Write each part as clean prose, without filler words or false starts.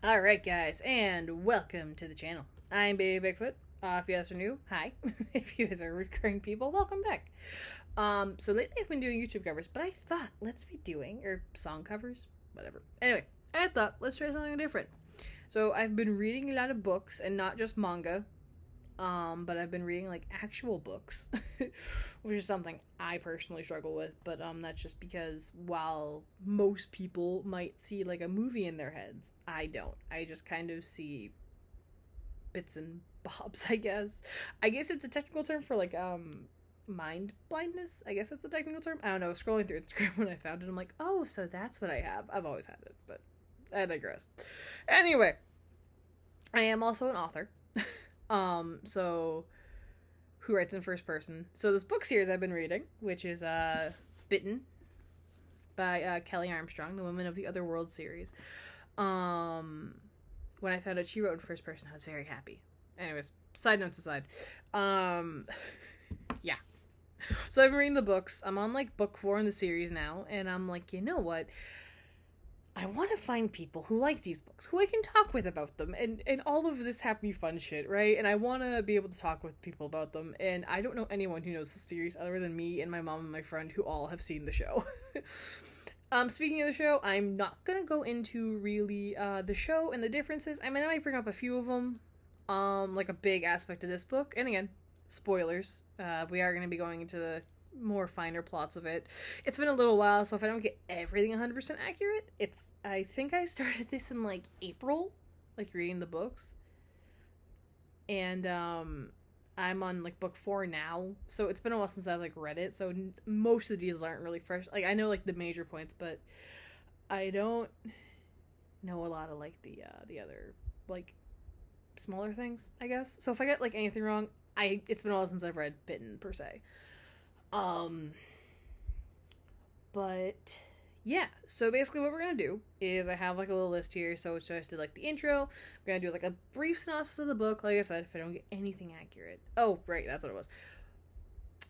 Alright, guys, and welcome to the channel. I'm Baby Bigfoot. If you guys are new, hi. If you guys are recurring people, welcome back. So lately I've been doing YouTube covers, but I thought, let's be doing, or song covers, whatever. Anyway, I thought, let's try something different. So I've been reading a lot of books, and not just manga, but I've been reading, like, actual books, which is something I personally struggle with, but, that's just because while most people might see, like, a movie in their heads, I don't. I just kind of see bits and bobs, I guess. I guess it's a technical term for, like, mind blindness? I guess that's the technical term? I don't know, scrolling through Instagram when I found it, I'm like, oh, so that's what I have. I've always had it, but I digress. Anyway, I am also an author. So who writes in first person. So this book series I've been reading, which is Bitten by Kelley Armstrong, the Women of the Other World series. When I found out she wrote in first person, I was very happy. Anyways, side notes aside. Yeah. So I've been reading the books. I'm on like book 4 in the series now, and I'm like, you know what? I want to find people who like these books, who I can talk with about them, and all of this happy fun shit, right? And I want to be able to talk with people about them, and I don't know anyone who knows the series other than me and my mom and my friend, who all have seen the show. Speaking of the show, I'm not gonna go into really the show and the differences. I mean, I might bring up a few of them, like a big aspect of this book, and again, spoilers. We are gonna be going into the more finer plots of it. It's been a little while, so if I don't get everything 100% accurate, I think I started this in like April, like reading the books, and I'm on like book 4 now, so it's been a while since I've like read it, so most of the details aren't really fresh. Like, I know like the major points, but I don't know a lot of like the other like smaller things, I guess. So if I get like anything wrong, it's been a while since I've read Bitten per se. But yeah, so basically what we're gonna do is I have like a little list here, so it's just like the intro. I'm gonna do like a brief synopsis of the book, like I said, if I don't get anything accurate. Oh, right, that's what it was.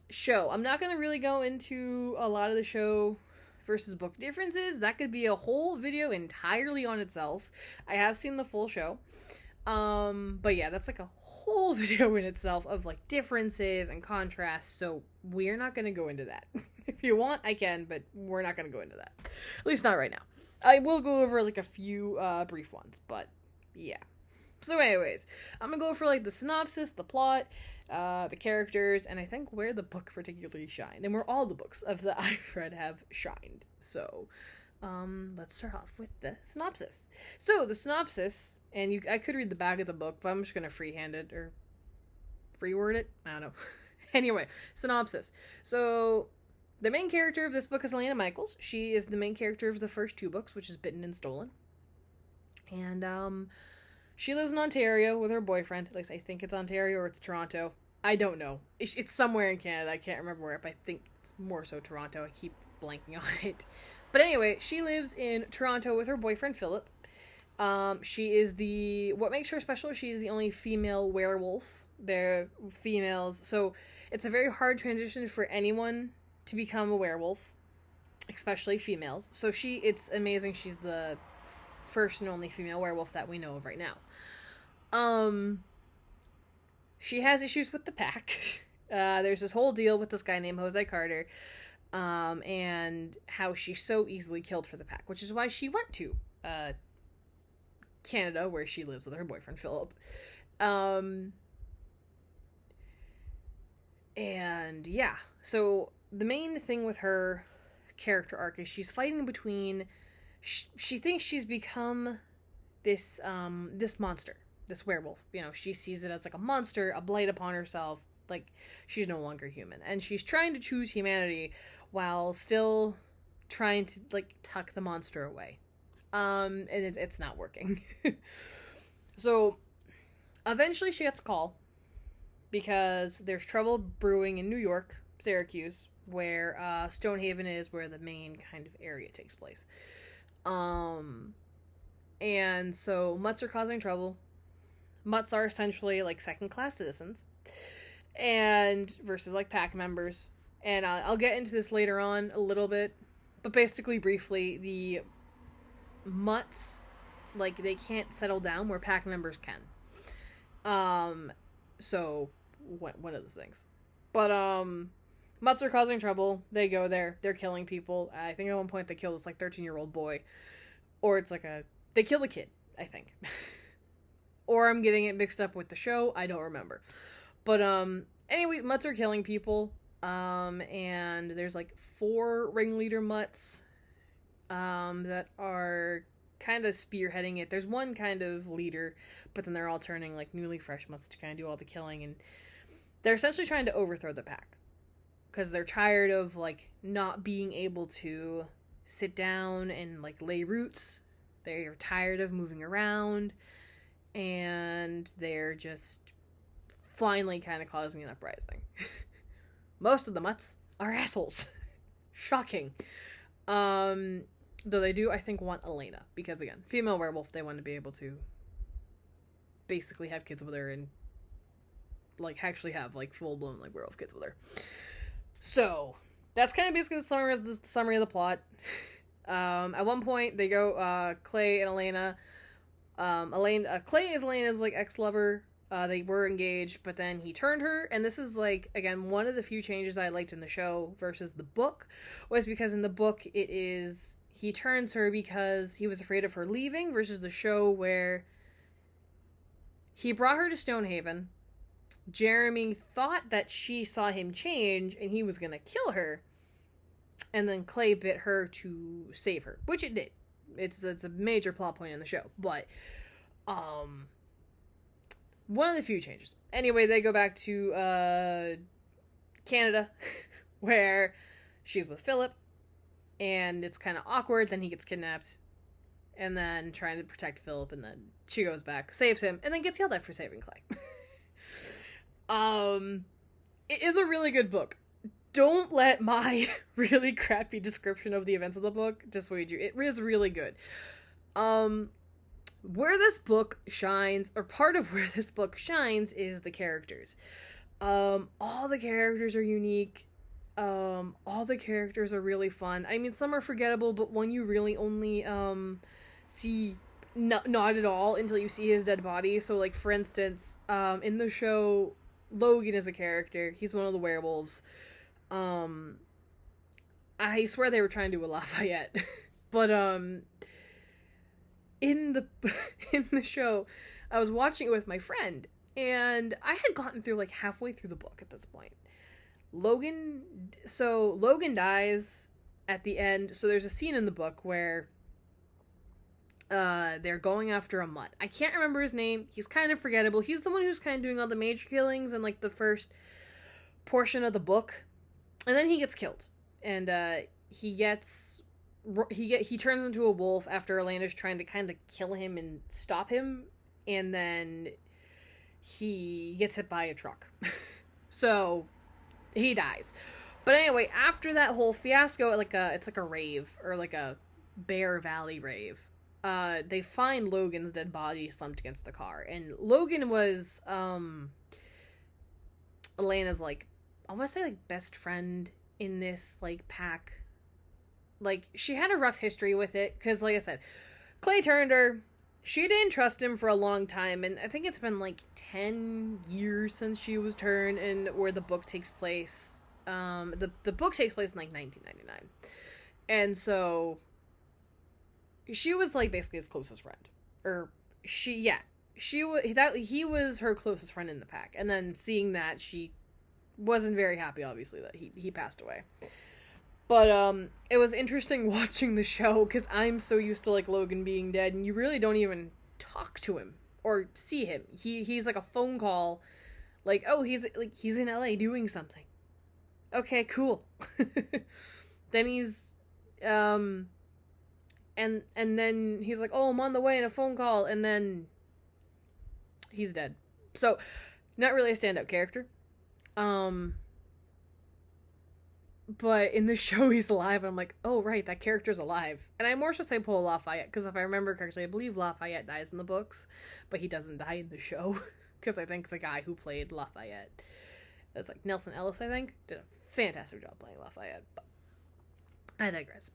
Show. I'm not gonna really go into a lot of the show versus book differences. That could be a whole video entirely on itself. I have seen the full show. But yeah, that's like a whole video in itself of like differences and contrasts, so we're not gonna go into that. If you want, I can, but we're not gonna go into that. At least not right now. I will go over like a few brief ones, but yeah. So anyways, I'm gonna go for like the synopsis, the plot, the characters, and I think where the book particularly shined, and where all the books of the I've read have shined. So let's start off with the synopsis. So the synopsis, and I could read the back of the book, but I'm just gonna freehand it or free word it. I don't know. Anyway, synopsis. So the main character of this book is Elena Michaels. She is the main character of the first 2 books, which is Bitten and Stolen. And she lives in Ontario with her boyfriend. At least I think it's Ontario or it's Toronto. I don't know. It's somewhere in Canada. I can't remember where, but I think it's more so Toronto. I keep blanking on it. But anyway, she lives in Toronto with her boyfriend, Philip. She is what makes her special, she's the only female werewolf. They're females, so it's a very hard transition for anyone to become a werewolf, especially females. So it's amazing she's the first and only female werewolf that we know of right now. She has issues with the pack. There's this whole deal with this guy named Jose Carter, and how she's so easily killed for the pack, which is why she went to Canada, where she lives with her boyfriend Philip. And yeah, so the main thing with her character arc is she's fighting between she thinks she's become this monster, this werewolf. You know, she sees it as like a monster, a blight upon herself, like she's no longer human, and she's trying to choose humanity while still trying to like tuck the monster away. And it's not working. So eventually she gets a call because there's trouble brewing in New York, Syracuse, where Stonehaven is, where the main kind of area takes place. And so mutts are causing trouble. Mutts are essentially like second-class citizens, and versus like pack members. And I'll get into this later on a little bit, but basically, briefly, the mutts like, they can't settle down where pack members can. So, one of those things. But, Mutts are causing trouble. They go there. They're killing people. I think at one point they kill this, like, 13-year-old boy. Or it's like they kill a kid, I think. Or I'm getting it mixed up with the show. I don't remember. But, anyway, Mutts are killing people. And there's, like, 4 ringleader Mutts, that are kind of spearheading it. There's one kind of leader, but then they're all turning, like, newly fresh Mutts to kind of do all the killing, and they're essentially trying to overthrow the pack. Because they're tired of, like, not being able to sit down and, like, lay roots. They're tired of moving around, and they're just finally kind of causing an uprising. Most of the Mutts are assholes. Shocking. Though they do, I think, want Elena. Because, again, female werewolf, they want to be able to basically have kids with her and, like, actually have, like, full-blown, like, werewolf kids with her. So, that's kind of basically the summary of the plot. At one point, they go, Clay and Elena. Clay is Elena's, like, ex-lover. They were engaged, but then he turned her, and this is, like, again, one of the few changes I liked in the show versus the book, was because in the book, it is, he turns her because he was afraid of her leaving, versus the show where he brought her to Stonehaven. Jeremy thought that she saw him change, and he was gonna kill her, and then Clay bit her to save her, which it did. It's a major plot point in the show, but, one of the few changes. Anyway, they go back to, Canada, where she's with Philip, and it's kind of awkward. Then he gets kidnapped, and then trying to protect Philip, and then she goes back, saves him, and then gets yelled at for saving Clay. It is a really good book. Don't let my really crappy description of the events of the book dissuade you. It is really good. Where this book shines, or part of where this book shines, is the characters. All the characters are unique. All the characters are really fun. I mean, some are forgettable, but when you really only, see not at all until you see his dead body. So, like, for instance, in the show, Logan is a character. He's one of the werewolves. I swear they were trying to do a Lafayette. But, in the show, I was watching it with my friend, and I had gotten through, like, halfway through the book at this point. Logan dies at the end. So there's a scene in the book where they're going after a mutt. I can't remember his name. He's kind of forgettable. He's the one who's kind of doing all the major killings in, like, the first portion of the book. And then he gets killed. And he turns into a wolf after Elena's trying to kind of kill him and stop him. And then he gets hit by a truck. So he dies. But anyway, after that whole fiasco, it's like a rave, or like a Bear Valley rave. They find Logan's dead body slumped against the car. And Logan was Elena's, like, I want to say, like, best friend in this, like, pack. Like, she had a rough history with it, because, like I said, Clay turned her. She didn't trust him for a long time, and I think it's been, like, 10 years since she was turned, and where the book takes place. The book takes place in, like, 1999. And so she was, like, basically his closest friend. Or, he was her closest friend in the pack. And then seeing that, she wasn't very happy, obviously, that he passed away. But, it was interesting watching the show, because I'm so used to, like, Logan being dead, and you really don't even talk to him, or see him. He's, like, a phone call, like, oh, he's in LA doing something. Okay, cool. Then he's, and then he's like, oh, I'm on the way in a phone call, and then he's dead. So, not really a standout character. But in the show, he's alive, and I'm like, oh, right, that character's alive. And I more so say Paul Lafayette, because if I remember correctly, I believe Lafayette dies in the books, but he doesn't die in the show, because I think the guy who played Lafayette, it was, like, Nelson Ellis, I think, did a fantastic job playing Lafayette, but I digress.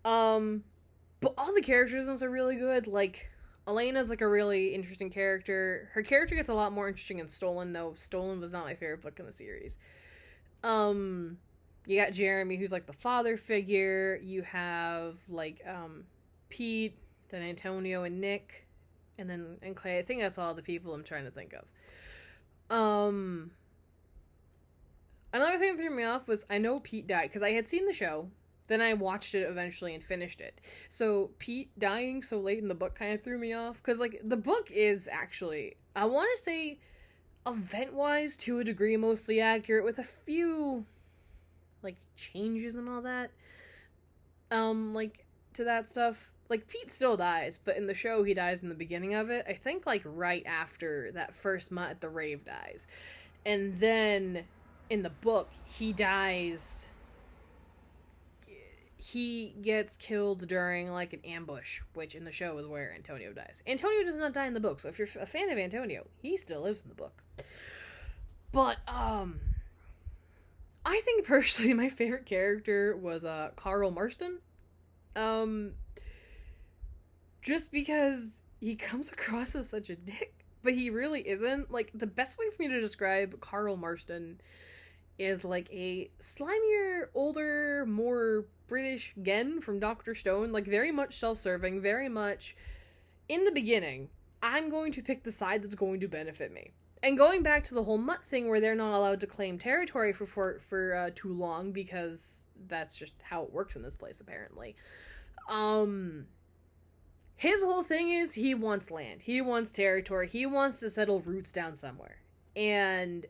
But all the characters are really good. Like, Elena's like a really interesting character. Her character gets a lot more interesting in Stolen, though Stolen was not my favorite book in the series. You got Jeremy, who's like the father figure. You have like Pete, then Antonio and Nick, and Clay. I think that's all the people I'm trying to think of. Another thing that threw me off was I know Pete died because I had seen the show. Then I watched it eventually and finished it. So Pete dying so late in the book kind of threw me off. Because, like, the book is actually, I want to say, event-wise, to a degree, mostly accurate, with a few, like, changes and all that. Like, to that stuff. Like, Pete still dies, but in the show, he dies in the beginning of it. I think, like, right after that first Mutt at the rave dies. And then, in the book, he dies... He gets killed during, like, an ambush, which in the show is where Antonio dies. Antonio does not die in the book, so if you're a fan of Antonio, he still lives in the book. But, I think, personally, my favorite character was, Carl Marston. Just because he comes across as such a dick, but he really isn't. Like, the best way for me to describe Carl Marston is, like, a slimier, older, more... British Gen from Dr. Stone, like, very much self-serving, very much, in the beginning, I'm going to pick the side that's going to benefit me. And going back to the whole Mutt thing where they're not allowed to claim territory for too long, because that's just how it works in this place, apparently. His whole thing is he wants land. He wants territory. He wants to settle roots down somewhere. And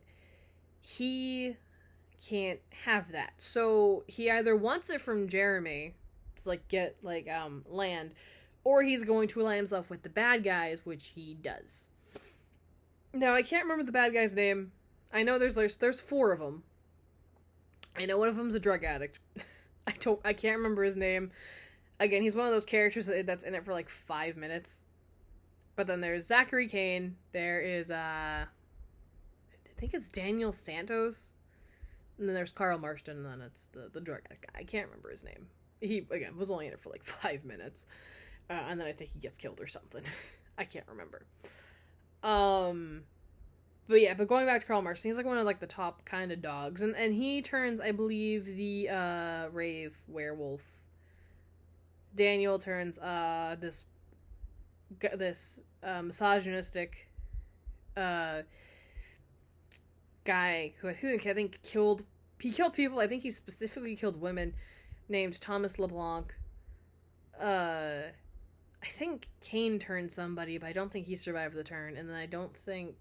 he... can't have that. So he either wants it from Jeremy to like get like land, or he's going to align himself with the bad guys, which he does. Now I can't remember the bad guy's name. I know there's 4 of them. I know one of them's a drug addict. I can't remember his name. Again, he's one of those characters that's in it for like 5 minutes. But then there's Zachary Kane. There is I think it's Daniel Santos. And then there's Carl Marston, and then it's the drug addict guy. I can't remember his name. He, again, was only in it for like 5 minutes. And then I think he gets killed or something. I can't remember. But yeah, but going back to Carl Marston, he's like one of like the top kind of dogs. And he turns, I believe, the rave werewolf. Daniel turns this misogynistic guy who I think killed people. I think he specifically killed women, named Thomas LeBlanc. I think Kane turned somebody, but I don't think he survived the turn. And then I don't think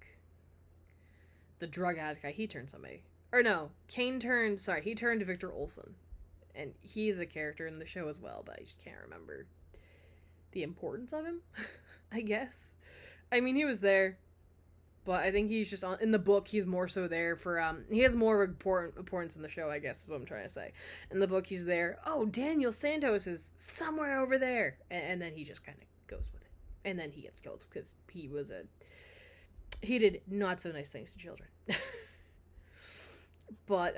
the drug addict guy, he turned somebody. Or no, he turned Victor Olsen. And he's a character in the show as well, but I just can't remember the importance of him, I guess. I mean, he was there. But I think he's just in the book, he's more so there for, he has more importance in the show, I guess is what I'm trying to say. In the book, he's there, oh, Daniel Santos is somewhere over there. And then he just kind of goes with it. And then he gets killed because he did not so nice things to children. But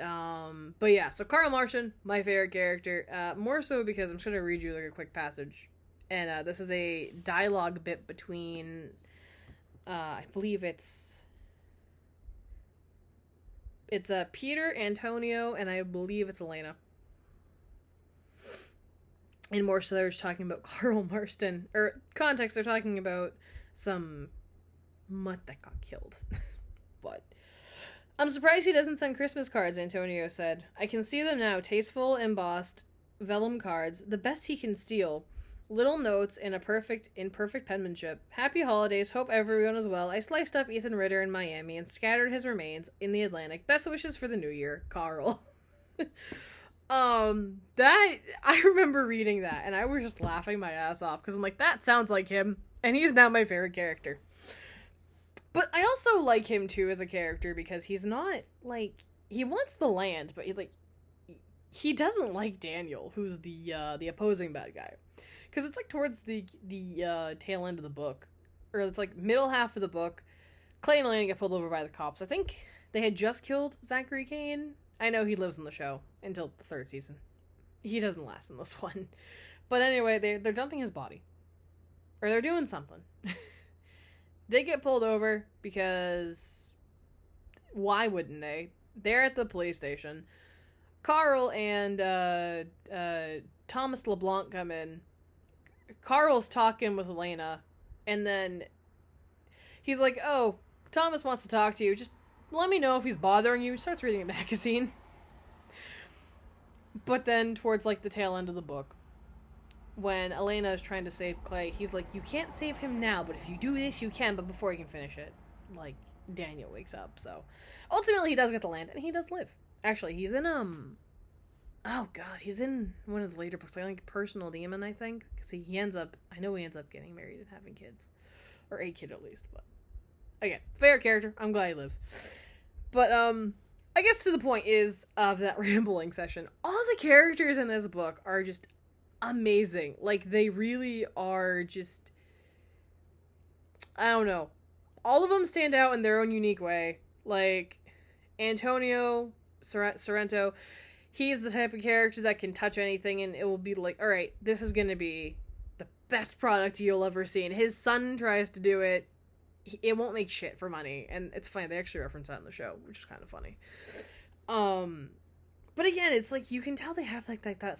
yeah, so Carl Marston, my favorite character, more so because I'm just going to read you like a quick passage. And this is a dialogue bit between... I believe it's Peter, Antonio, and I believe it's Elena. And more so they're just talking about Carl Marston. Or, context, they're talking about some mutt that got killed. But, I'm surprised he doesn't send Christmas cards, Antonio said. I can see them now, tasteful, embossed, vellum cards, the best he can steal. Little notes in imperfect penmanship. Happy holidays. Hope everyone is well. I sliced up Ethan Ritter in Miami and scattered his remains in the Atlantic. Best wishes for the new year, Carl. That I remember reading that and I was just laughing my ass off because I'm like, that sounds like him, and he's now my favorite character. But I also like him too as a character because he's not like, he wants the land, but he doesn't like Daniel, who's the opposing bad guy. Because it's, like, towards the tail end of the book. Or it's, like, middle half of the book. Clay and Elena get pulled over by the cops. I think they had just killed Zachary Kane. I know he lives in the show until the 3rd season. He doesn't last in this one. But anyway, they're dumping his body. Or they're doing something. They get pulled over because why wouldn't they? They're at the police station. Carl and Thomas LeBlanc come in. Carl's talking with Elena, and then he's like, "Oh, Thomas wants to talk to you. Just let me know if he's bothering you." He starts reading a magazine. But then, towards like the tail end of the book, when Elena is trying to save Clay, he's like, "You can't save him now, but if you do this, you can." But before he can finish it, like, Daniel wakes up. So ultimately, he does get the land, and he does live. Actually, he's in oh god, he's in one of the later books, like Personal Demon, I think, because he ends up getting married and having kids, or a kid at least. But again, fair character. I'm glad he lives. But I guess to the point is of that rambling session, all the characters in this book are just amazing. Like, they really are just, I don't know, all of them stand out in their own unique way. Like, Antonio Sorrento, he's the type of character that can touch anything and it will be like, all right, this is going to be the best product you'll ever see. And his son tries to do it. It won't make shit for money. And it's funny, they actually reference that in the show, which is kind of funny. But again, it's like, you can tell they have like that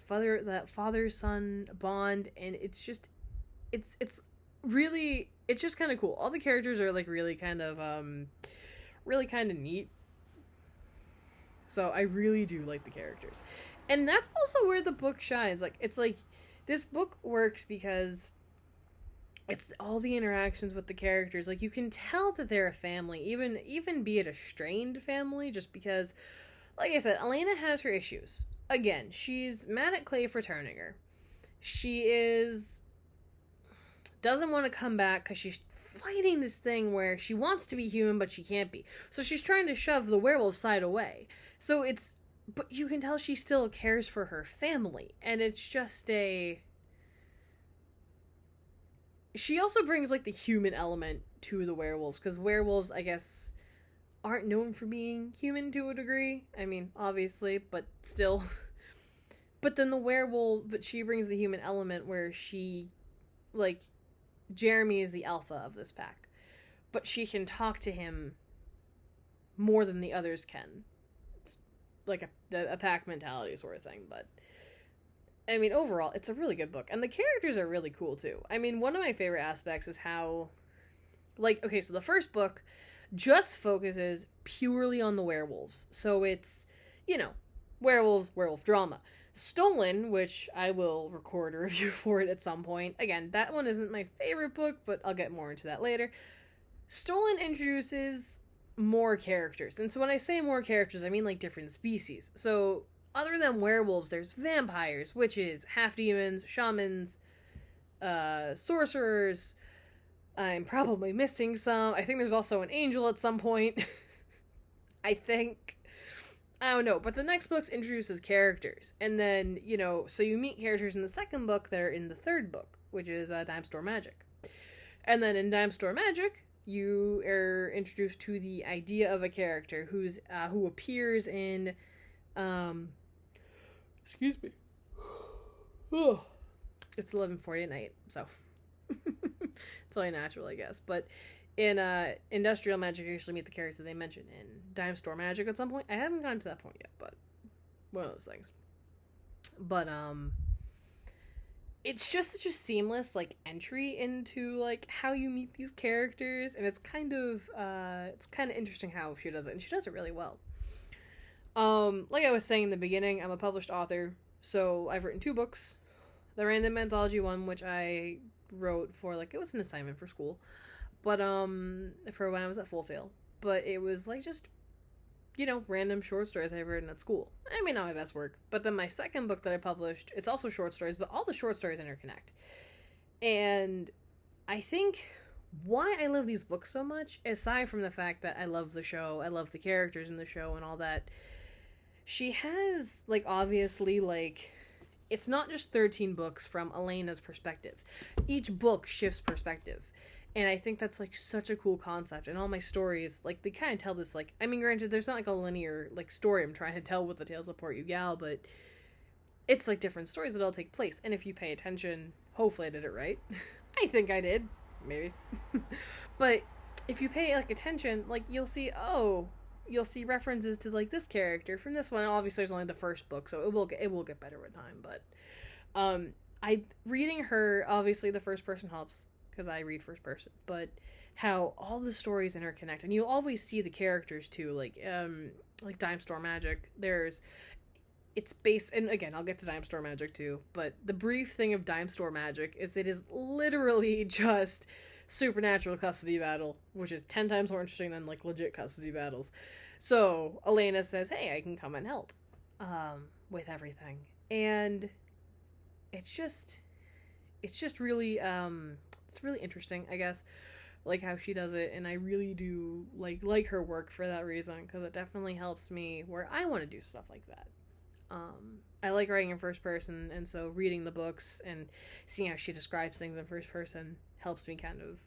father-son bond, and it's just, it's really, it's just kind of cool. All the characters are like really kind of neat. So I really do like the characters. And that's also where the book shines. Like, it's like, this book works because it's all the interactions with the characters. Like, you can tell that they're a family, even be it a strained family, just because, like I said, Elena has her issues. Again, she's mad at Clay for turning her. She doesn't want to come back because she's fighting this thing where she wants to be human, but she can't be. So she's trying to shove the werewolf side away. So but you can tell she still cares for her family. And it's just she also brings, like, the human element to the werewolves, because werewolves, I guess, aren't known for being human to a degree. I mean, obviously, but still. But then but she brings the human element where she, like, Jeremy is the alpha of this pack, but she can talk to him more than the others can. It's like a pack mentality sort of thing, but I mean, overall, it's a really good book, and the characters are really cool too. I mean, one of my favorite aspects is how, like, okay, so the first book just focuses purely on the werewolves, so it's, werewolves, werewolf drama. Stolen, which I will record a review for it at some point. Again, that one isn't my favorite book, but I'll get more into that later. Stolen introduces more characters. And so when I say more characters, I mean like different species. So other than werewolves, there's vampires, witches, half-demons, shamans, sorcerers. I'm probably missing some. I think there's also an angel at some point. I think. I don't know, but the next book introduces characters, and then, so you meet characters in the second book that are in the third book, which is Dime Store Magic. And then in Dime Store Magic, you are introduced to the idea of a character who appears in, excuse me. Oh, it's 11:40 at night, so it's only natural, I guess, but in Industrial Magic, you usually meet the character they mention in Dime Store Magic at some point. I haven't gotten to that point yet, but one of those things. But it's just such a seamless, like, entry into, like, how you meet these characters, and it's kind of interesting how she does it, and she does it really well. Like I was saying in the beginning, I'm a published author, so I've written 2 books. The Random Anthology one, which I wrote for, like, it was an assignment for school. But, for when I was at Full Sail. But it was, like, just, random short stories I've written at school. I mean, not my best work. But then my second book that I published, it's also short stories, but all the short stories interconnect. And I think why I love these books so much, aside from the fact that I love the show, I love the characters in the show and all that, she has, like, obviously, like, it's not just 13 books from Elena's perspective. Each book shifts perspective. And I think that's, like, such a cool concept. And all my stories, like, they kind of tell this, like, I mean, granted, there's not, like, a linear, like, story I'm trying to tell with the Tales of Port Ugal, but it's, like, different stories that all take place. And if you pay attention, hopefully I did it right. I think I did. maybe. But if you pay like attention, like you'll see references to like this character from this one. Obviously, there's only the first book, so it will get better with time. But I reading her, obviously the first person helps because I read first person, but how all the stories interconnect, and you'll always see the characters too, like Dime Store Magic. It's based, and again, I'll get to Dime Store Magic too, but the brief thing of Dime Store Magic is it is literally just supernatural custody battle, which is 10 times more interesting than like legit custody battles. So Elena says, hey, I can come and help with everything, and it's just really it's really interesting, I guess, like how she does it, and I really do like her work for that reason, because it definitely helps me where I want to do stuff like that. I like writing in first person, and so reading the books and seeing how she describes things in first person helps me kind of,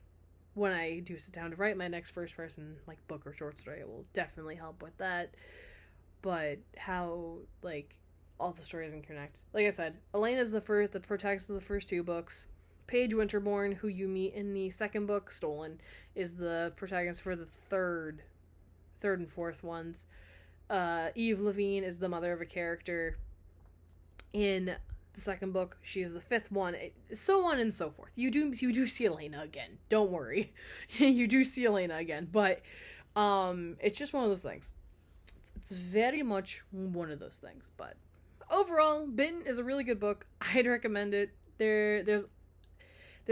when I do sit down to write my next first person like book or short story, it will definitely help with that. But how like all the stories can connect. Like I said, Elena's the protagonist of the first two books. Paige Winterbourne, who you meet in the second book, Stolen, is the protagonist for the third and fourth ones. Eve Levine is the mother of a character in the second book. She is the fifth one, so on and so forth. You do see Elena again. Don't worry, you do see Elena again. But it's just one of those things. It's very much one of those things. But overall, Bitten is a really good book. I'd recommend it. There's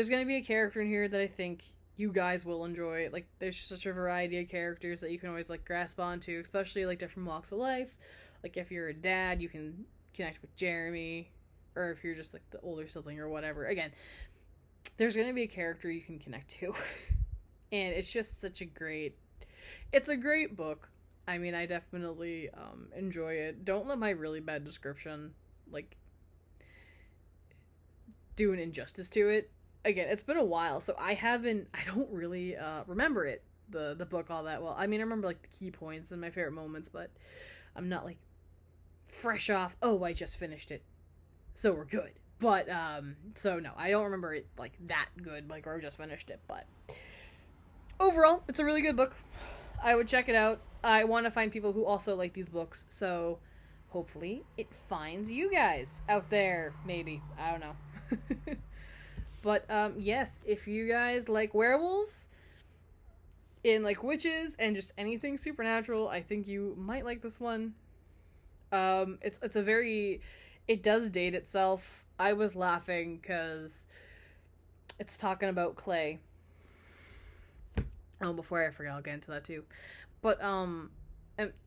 going to be a character in here that I think you guys will enjoy. Like, there's such a variety of characters that you can always like grasp onto, especially like different walks of life. Like if you're a dad, you can connect with Jeremy, or if you're just like the older sibling or whatever. Again, there's going to be a character you can connect to. And it's just it's a great book. I mean, I definitely enjoy it. Don't let my really bad description like do an injustice to it. Again, it's been a while, so I don't really remember the book all that well. I mean, I remember like the key points and my favorite moments, but I'm not like fresh off, oh, I just finished it, so we're good. But so no, I don't remember it like that good, like, or I just finished it. But overall, it's a really good book. I would check it out. I want to find people who also like these books, so hopefully it finds you guys out there. Maybe, I don't know. But yes, if you guys like werewolves and like witches and just anything supernatural, I think you might like this one. It's a very, it does date itself. I was laughing because it's talking about Clay. Oh, before I forget, I'll get into that too. But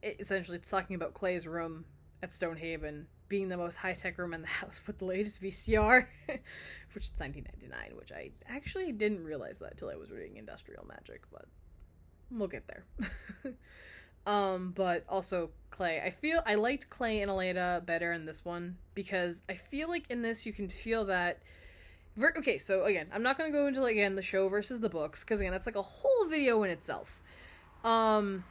essentially it's talking about Clay's room at Stonehaven being the most high-tech room in the house with the latest VCR, which is 1999, which I actually didn't realize that till I was reading Industrial Magic, but we'll get there. But also Clay. I liked Clay and Elena better in this one, because I feel like in this you can feel that... Okay, so again, I'm not going to go into, again, the show versus the books, because again, that's like a whole video in itself. But...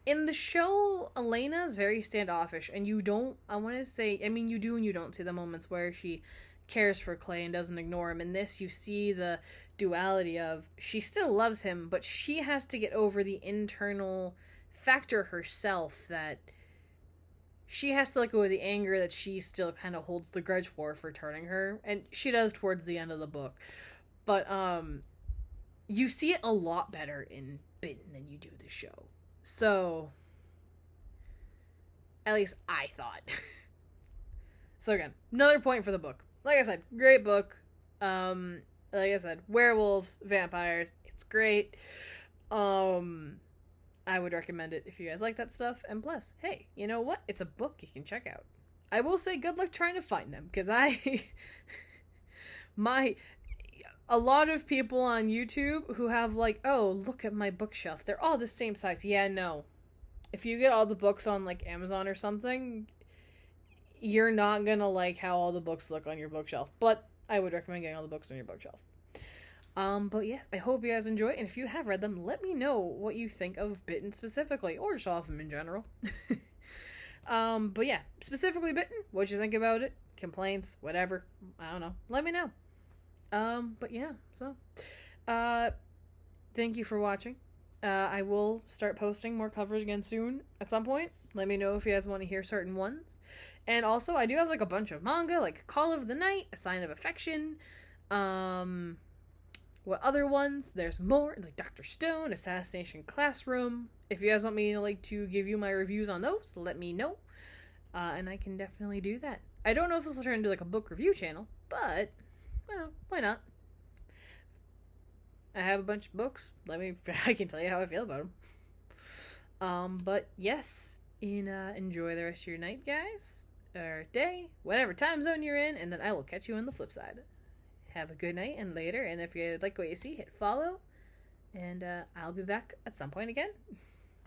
in the show, Elena is very standoffish, and you don't, I want to say, I mean, you do and you don't see the moments where she cares for Clay and doesn't ignore him. In this, you see the duality of, she still loves him, but she has to get over the internal factor herself that she has to let go of the anger that she still kind of holds the grudge for turning her, and she does towards the end of the book. But, you see it a lot better in Bitten than you do the show. So, at least I thought. So again, another point for the book. Like I said, great book. Like I said, werewolves, vampires, it's great. I would recommend it if you guys like that stuff. And plus, hey, you know what? It's a book you can check out. I will say good luck trying to find them, because a lot of people on YouTube who have like, oh, look at my bookshelf, they're all the same size. Yeah, no. If you get all the books on like Amazon or something, you're not gonna like how all the books look on your bookshelf. But I would recommend getting all the books on your bookshelf. But yes, I hope you guys enjoy it, and if you have read them, let me know what you think of Bitten specifically, or just all of them in general. But yeah, specifically Bitten, what'd you think about it? Complaints, whatever, I don't know, let me know. But yeah, so uh thank you for watching. I will start posting more covers again soon at some point. Let me know if you guys want to hear certain ones. And also, I do have like a bunch of manga, like Call of the Night, A Sign of Affection. Um, what other ones? There's more, like Dr. Stone, Assassination Classroom. If you guys want me to like to give you my reviews on those, let me know. And I can definitely do that. I don't know if this will turn into like a book review channel, but well, why not? I have a bunch of books. I can tell you how I feel about them. But yes, enjoy the rest of your night, guys, or day, whatever time zone you're in, and then I will catch you on the flip side. Have a good night and later, and if you like what you see, hit follow, and I'll be back at some point again.